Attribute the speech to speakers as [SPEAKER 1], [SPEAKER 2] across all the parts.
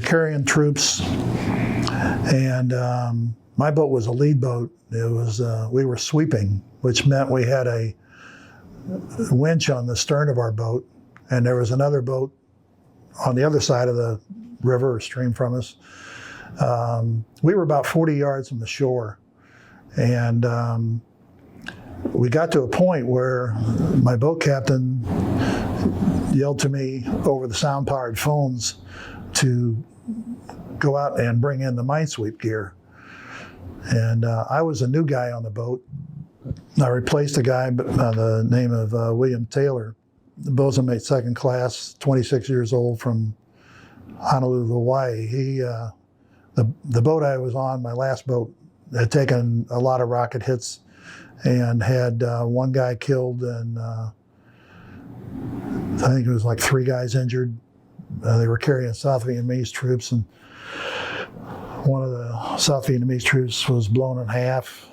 [SPEAKER 1] carrying troops, and my boat was a lead boat. It was we were sweeping, which meant we had a winch on the stern of our boat, and there was another boat on the other side of the river or stream from us. We were about 40 yards from the shore, and we got to a point where my boat captain yelled to me over the sound-powered phones to go out and bring in the minesweep gear. And I was a new guy on the boat. I replaced a guy by the name of William Taylor, the bosun mate second class, 26 years old, from Honolulu, Hawaii. The boat I was on, my last boat, had taken a lot of rocket hits and had one guy killed, and I think it was like 3 guys injured. They were carrying South Vietnamese troops, and one of the South Vietnamese troops was blown in half.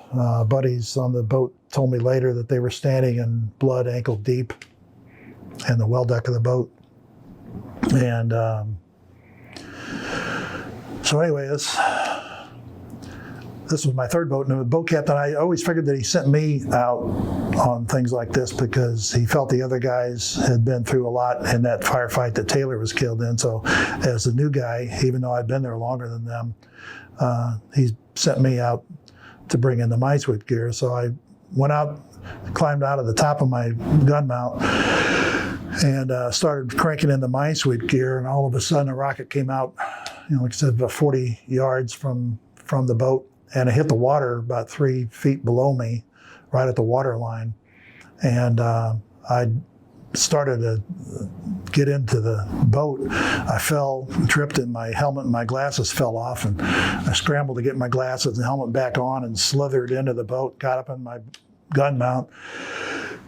[SPEAKER 1] Buddies on the boat told me later that they were standing in blood ankle deep in the well deck of the boat. And so anyway, this was my third boat, and the boat captain, I always figured that he sent me out on things like this because he felt the other guys had been through a lot in that firefight that Taylor was killed in. So as a new guy, even though I'd been there longer than them, he sent me out to bring in the minesweep gear. So I went out, climbed out of the top of my gun mount, and started cranking in the minesweep gear, and all of a sudden a rocket came out, like I said, about 40 yards from the boat, and it hit the water about 3 feet below me, right at the water line. And I started to get into the boat. I fell, tripped, and my helmet and my glasses fell off, and I scrambled to get my glasses and helmet back on and slithered into the boat, got up in my gun mount.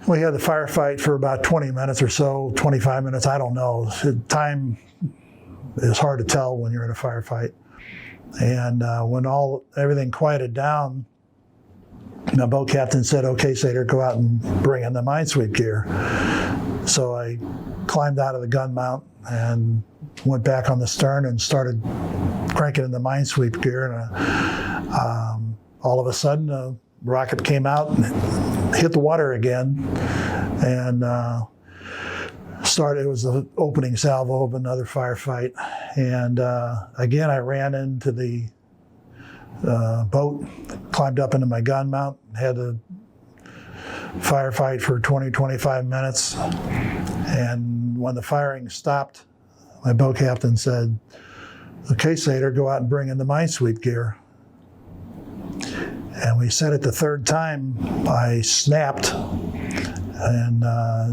[SPEAKER 1] We had the firefight for about 20 minutes or so, 25 minutes, I don't know. Time is hard to tell when you're in a firefight. And when everything quieted down, my boat captain said, "Okay, Sater, go out and bring in the minesweep gear." So I climbed out of the gun mount and went back on the stern and started cranking in the minesweep gear. And all of a sudden, a rocket came out and hit the water again, and it was the opening salvo of another firefight. And again, I ran into the boat, climbed up into my gun mount, had a firefight for 20, 25 minutes. And when the firing stopped, my boat captain said, "Okay, Sater, go out and bring in the minesweep gear." And we said it the third time, I snapped, and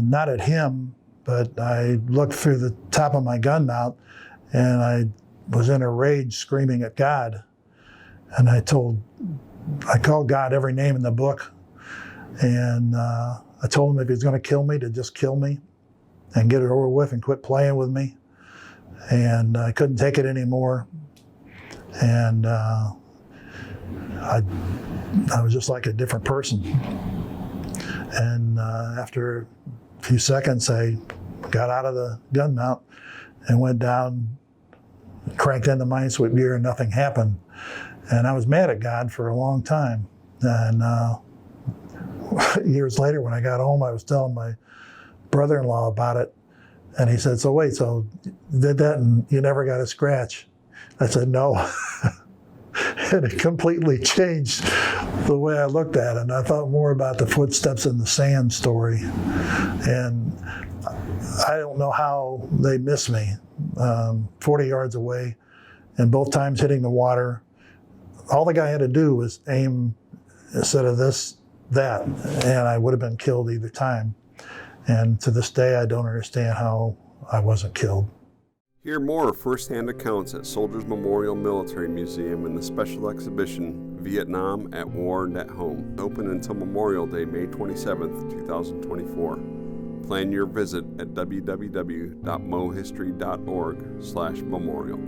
[SPEAKER 1] not at him, but I looked through the top of my gun mount, and I was in a rage screaming at God. And I called God every name in the book. And I told him if he was going to kill me, to just kill me and get it over with and quit playing with me. And I couldn't take it anymore. And I was just like a different person. And after a few seconds, I got out of the gun mount and went down, cranked in the minesweep gear, and nothing happened. And I was mad at God for a long time. And years later, when I got home, I was telling my brother-in-law about it. And he said, "So wait, so you did that and you never got a scratch?" I said, "No." And it completely changed the way I looked at it. And I thought more about the footsteps in the sand story. And I don't know how they missed me. 40 yards away, and both times hitting the water. All the guy had to do was aim instead of that, and I would have been killed either time. And to this day, I don't understand how I wasn't killed.
[SPEAKER 2] Hear more first-hand accounts at Soldiers Memorial Military Museum in the special exhibition, Vietnam at War and at Home, open until Memorial Day, May 27th, 2024. Plan your visit at www.mohistory.org/memorial.